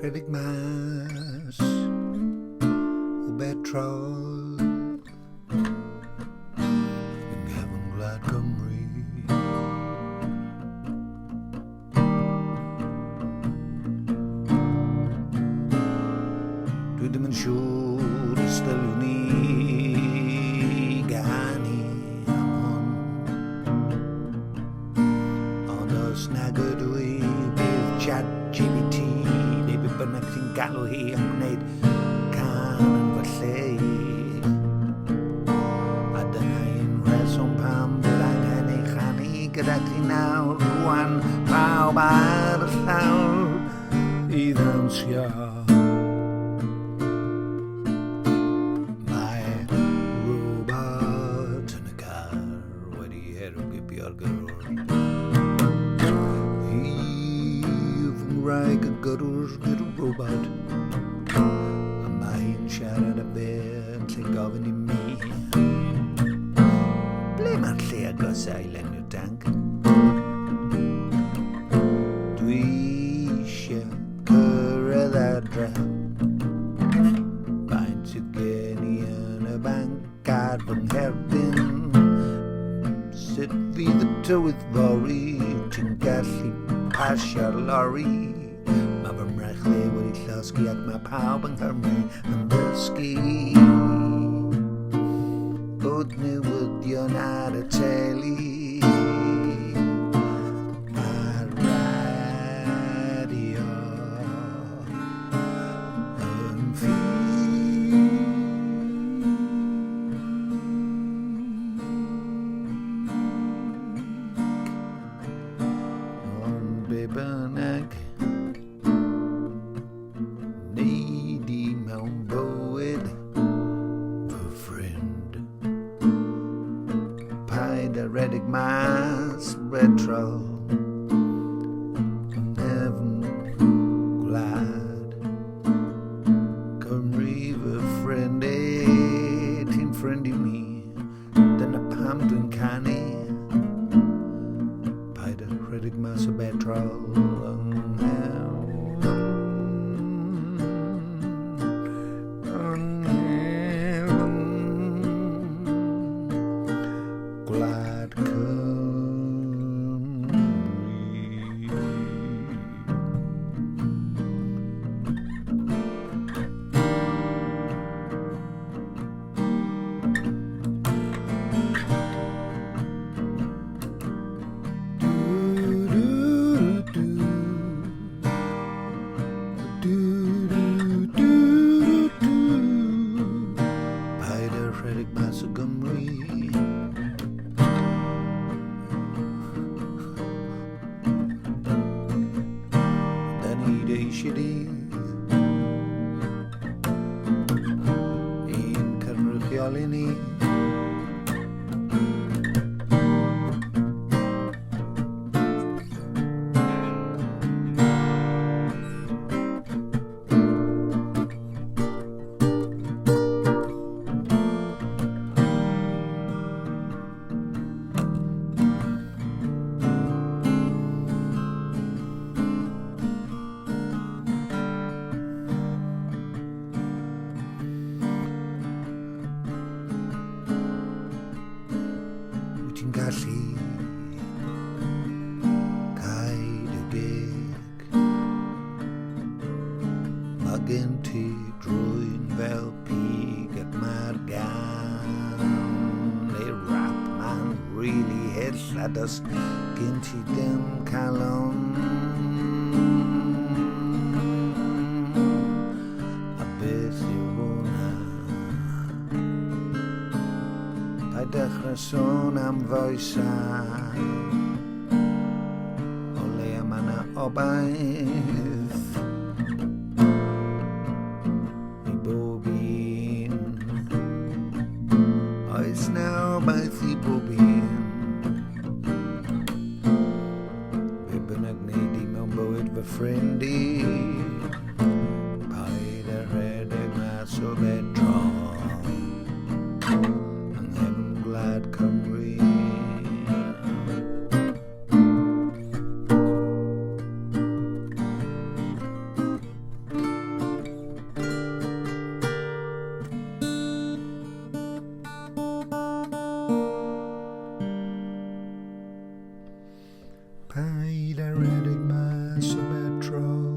rhedeg mas o betrol yng nghefn gwlad Cymru. Dwi ddim yn siŵr ystyliwn ni ganu am hwn, ond os nag ydw i bydd ChatGPT neu be bynnag sy'n galw hi yn gwneud can yn fy lle i. A dyna un rheswm pam bydd angen ei chanu gyda ti nawr rwan, pawb ar y llawr i ddawnsio. Mae robot yn y car wedi herwgipio'r gyrrwr. Hi yw fy ngwraig y gyrrwr gyda'r robot, a mae hi'n siarad â fe yn lle gofyn i mi, ble mae'r lle agosau i lenwi'r tanc? Dwi eisiau cyrraedd adre, faint sydd gen i yn y banc ar fy ngherbyn. Sut fydd y tywydd fori, ti'n gallu pasio'r lori? Mae fy mrechli wedi llosgi ac mae pawb yng Nghymru yn ddysgu bod newyddion ar y teli a'r radio yn ffug. Ond be bynnag neud i mewn bywyd, fy ffrind, paid â rhedeg mas betrol yng nghefn gwlad Cymru, fy ffrind, ti'n ffrind i mi, dyna pam dwi'n canu. Paid â rhedeg mas o betrol yng gwlad Cymru. Paid â rhedeg mas o Gymru. Da ni eisiau dydd un cynrychiol i ni. Wyt ti'n gallu cael y deg, mae gen ti drwy'n fel pig ac mae'r gan neu rap ma'n rili hyll, a does gen ti ddim calon. A beth yw hwnna? Paid dechrau sôn am foesau, o leia mae 'na obaith i bob un. Oes 'na obaith i bob un. Be bynnag neud i mewn bywyd fy ffrind i, paid â rhedeg mas o betrol yng nghefn gwlad Cymru. Paid a redig mas o betro.